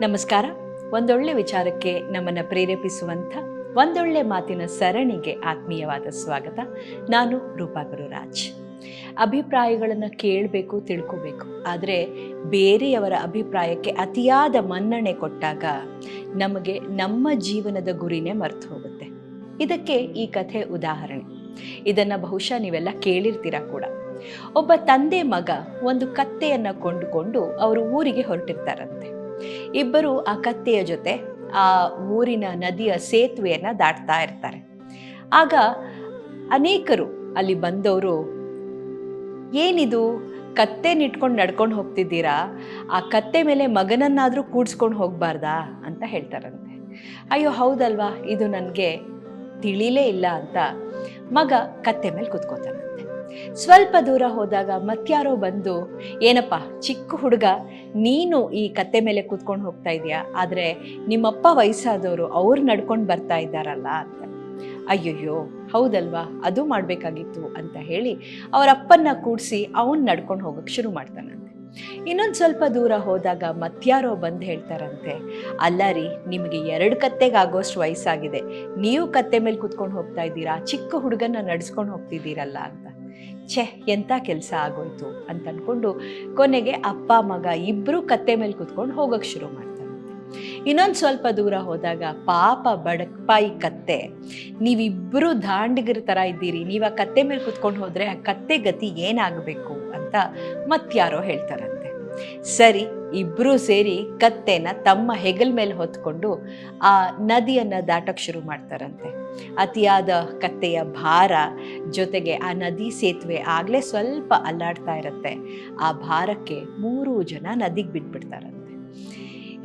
ನಮಸ್ಕಾರ. ಒಂದೊಳ್ಳೆ ವಿಚಾರಕ್ಕೆ ನಮ್ಮನ್ನು ಪ್ರೇರೇಪಿಸುವಂಥ ಒಂದೊಳ್ಳೆ ಮಾತಿನ ಸರಣಿಗೆ ಆತ್ಮೀಯವಾದ ಸ್ವಾಗತ. ನಾನು ರೂಪಾ ಗುರುರಾಜ್. ಅಭಿಪ್ರಾಯಗಳನ್ನು ಕೇಳಬೇಕು, ತಿಳ್ಕೋಬೇಕು. ಆದರೆ ಬೇರೆಯವರ ಅಭಿಪ್ರಾಯಕ್ಕೆ ಅತಿಯಾದ ಮನ್ನಣೆ ಕೊಟ್ಟಾಗ ನಮಗೆ ನಮ್ಮ ಜೀವನದ ಗುರಿನೇ ಮರೆತು ಹೋಗುತ್ತೆ. ಇದಕ್ಕೆ ಈ ಕಥೆ ಉದಾಹರಣೆ. ಇದನ್ನು ಬಹುಶಃ ನೀವೆಲ್ಲ ಕೇಳಿರ್ತೀರ ಕೂಡ. ಒಬ್ಬ ತಂದೆ ಮಗ ಒಂದು ಕತ್ತೆಯನ್ನು ಕೊಂಡುಕೊಂಡು ಅವರು ಊರಿಗೆ ಹೊರಟಿರ್ತಾರಂತೆ. ಇಬ್ಬರು ಆ ಕತ್ತೆಯ ಜೊತೆ ಆ ಊರಿನ ನದಿಯ ಸೇತುವೆಯನ್ನು ದಾಟ್ತಾ ಇರ್ತಾರೆ. ಆಗ ಅನೇಕರು ಅಲ್ಲಿ ಬಂದವರು, ಏನಿದು ಕತ್ತೆನಿಟ್ಕೊಂಡು ನಡ್ಕೊಂಡು ಹೋಗ್ತಿದ್ದೀರಾ, ಆ ಕತ್ತೆ ಮೇಲೆ ಮಗನನ್ನಾದರೂ ಕೂಡ್ಸ್ಕೊಂಡು ಹೋಗಬಾರ್ದಾ ಅಂತ ಹೇಳ್ತಾರಂತೆ. ಅಯ್ಯೋ ಹೌದಲ್ವಾ, ಇದು ನನಗೆ ತಿಳಿಲೇ ಇಲ್ಲ ಅಂತ ಮಗ ಕತ್ತೆ ಮೇಲೆ ಕೂತ್ಕೋತಾನಂತೆ. ಸ್ವಲ್ಪ ದೂರ ಹೋದಾಗ ಮತ್ಯಾರೋ ಬಂದು, ಏನಪ್ಪ ಚಿಕ್ಕ ಹುಡುಗ, ನೀನು ಈ ಕತ್ತೆ ಮೇಲೆ ಕೂತ್ಕೊಂಡು ಹೋಗ್ತಾ ಇದೆಯಾ, ಆದರೆ ನಿಮ್ಮಪ್ಪ ವಯಸ್ಸಾದವರು ಅವ್ರು ನಡ್ಕೊಂಡು ಬರ್ತಾ ಇದ್ದಾರಲ್ಲ ಅಂತ. ಅಯ್ಯಯ್ಯೋ ಹೌದಲ್ವಾ, ಅದು ಮಾಡಬೇಕಾಗಿತ್ತು ಅಂತ ಹೇಳಿ ಅವರ ಅಪ್ಪನ್ನ ಕೂಡಿಸಿ ಅವನು ನಡ್ಕೊಂಡು ಹೋಗಕ್ಕೆ ಶುರು ಮಾಡ್ತಾನಂತೆ. ಇನ್ನೊಂದು ಸ್ವಲ್ಪ ದೂರ ಹೋದಾಗ ಮತ್ಯಾರೋ ಬಂದು ಹೇಳ್ತಾರಂತೆ, ಅಲ್ಲ ರೀ, ನಿಮಗೆ 2 ಕತ್ತೆಗಾಗೋಷ್ಟು ವಯಸ್ಸಾಗಿದೆ, ನೀವು ಕತ್ತೆ ಮೇಲೆ ಕೂತ್ಕೊಂಡು ಹೋಗ್ತಾ ಇದ್ದೀರಾ, ಚಿಕ್ಕ ಹುಡುಗನ ನಡೆಸ್ಕೊಂಡು ಹೋಗ್ತಿದ್ದೀರಲ್ಲ ಅಂತ. ಛೆ, ಎಂಥ ಕೆಲಸ ಆಗೋಯ್ತು ಅಂತ ಅಂದ್ಕೊಂಡು ಕೊನೆಗೆ ಅಪ್ಪ ಮಗ ಇಬ್ಬರು ಕತ್ತೆ ಮೇಲೆ ಕೂತ್ಕೊಂಡು ಹೋಗಕ್ಕೆ ಶುರು ಮಾಡ್ತಾರಂತೆ. ಇನ್ನೊಂದು ಸ್ವಲ್ಪ ದೂರ ಹೋದಾಗ ಪಾಪ ಬಡಕ್ಪಾಯಿ ಕತ್ತೆ, ನೀವಿಬ್ಬರು ದಾಂಡಿಗರ ಥರ ಇದ್ದೀರಿ, ನೀವು ಆ ಕತ್ತೆ ಮೇಲೆ ಕೂತ್ಕೊಂಡು ಹೋದರೆ ಆ ಕತ್ತೆ ಗತಿ ಏನಾಗಬೇಕು ಅಂತ ಮತ್ಯಾರೋ ಹೇಳ್ತಾರಂತೆ. ಸರಿ, ಇಬ್ಬರೂ ಸೇರಿ ಕತ್ತೆನ ತಮ್ಮ ಹೆಗಲ ಮೇಲೆ ಹೊತ್ಕೊಂಡು ಆ ನದಿಯನ್ನು ದಾಟಕ್ಕೆ ಶುರು ಮಾಡ್ತಾರಂತೆ. ಅತಿಯಾದ ಕತ್ತೆಯ ಭಾರ ಜೊತೆಗೆ ಆ ನದಿ ಸೇತುವೆ ಆಗಲೇ ಸ್ವಲ್ಪ ಅಲ್ಲಾಡ್ತಾ ಇರುತ್ತೆ. ಆ ಭಾರಕ್ಕೆ 3 ಜನ ನದಿಗೆ ಬಿಟ್ಬಿಡ್ತಾರಂತೆ.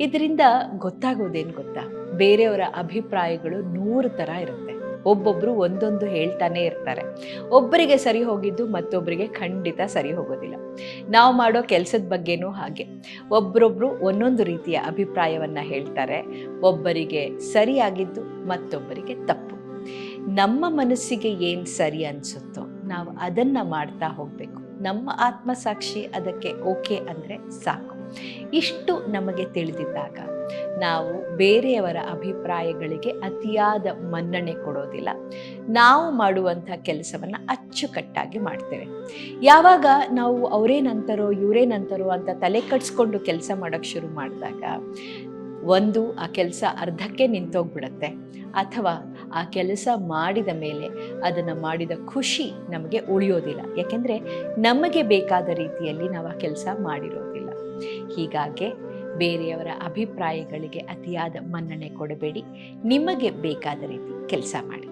ಇದರಿಂದ ಗೊತ್ತಾಗೋದೇನು ಗೊತ್ತಾ, ಬೇರೆಯವರ ಅಭಿಪ್ರಾಯಗಳು 100 ಥರ ಇರುತ್ತೆ. ಒಬ್ಬೊಬ್ಬರು ಒಂದೊಂದು ಹೇಳ್ತಾನೆ ಇರ್ತಾರೆ. ಒಬ್ಬರಿಗೆ ಸರಿ ಹೋಗಿದ್ದು ಮತ್ತೊಬ್ಬರಿಗೆ ಖಂಡಿತ ಸರಿ ಹೋಗೋದಿಲ್ಲ. ನಾವು ಮಾಡೋ ಕೆಲಸದ ಬಗ್ಗೆನೂ ಹಾಗೆ ಒಬ್ಬರೊಬ್ಬರು ಒಂದೊಂದು ರೀತಿಯ ಅಭಿಪ್ರಾಯವನ್ನು ಹೇಳ್ತಾರೆ. ಒಬ್ಬರಿಗೆ ಸರಿಯಾಗಿದ್ದು ಮತ್ತೊಬ್ಬರಿಗೆ ತಪ್ಪು. ನಮ್ಮ ಮನಸ್ಸಿಗೆ ಏನು ಸರಿ ಅನಿಸುತ್ತೋ ನಾವು ಅದನ್ನು ಮಾಡ್ತಾ ಹೋಗಬೇಕು. ನಮ್ಮ ಆತ್ಮಸಾಕ್ಷಿ ಅದಕ್ಕೆ ಓಕೆ ಅಂದರೆ ಸಾಕು. ಇಷ್ಟು ನಮಗೆ ತಿಳಿದಿದ್ದಾಗ ನಾವು ಬೇರೆಯವರ ಅಭಿಪ್ರಾಯಗಳಿಗೆ ಅತಿಯಾದ ಮನ್ನಣೆ ಕೊಡೋದಿಲ್ಲ. ನಾವು ಮಾಡುವಂಥ ಕೆಲಸವನ್ನು ಅಚ್ಚುಕಟ್ಟಾಗಿ ಮಾಡ್ತೇವೆ. ಯಾವಾಗ ನಾವು ಅವರೇನಂತಾರೋ ಇವರೇನಂತಾರೋ ಅಂತ ತಲೆ ಕಟ್ಸ್ಕೊಂಡು ಕೆಲಸ ಮಾಡೋಕ್ಕೆ ಶುರು ಮಾಡಿದಾಗ ಒಂದು ಆ ಕೆಲಸ ಅರ್ಧಕ್ಕೆ ನಿಂತೋಗ್ಬಿಡತ್ತೆ, ಅಥವಾ ಆ ಕೆಲಸ ಮಾಡಿದ ಮೇಲೆ ಅದನ್ನು ಮಾಡಿದ ಖುಷಿ ನಮಗೆ ಉಳಿಯೋದಿಲ್ಲ. ಯಾಕೆಂದರೆ ನಮಗೆ ಬೇಕಾದ ರೀತಿಯಲ್ಲಿ ನಾವು ಆ ಕೆಲಸ ಮಾಡಿರೋದಿಲ್ಲ. ಹೀಗಾಗಿ ಬೇರೆಯವರ ಅಭಿಪ್ರಾಯಗಳಿಗೆ ಅತಿಯಾದ ಮನ್ನಣೆ ಕೊಡಬೇಡಿ. ನಿಮಗೆ ಬೇಕಾದ ರೀತಿ ಕೆಲಸ ಮಾಡಿ.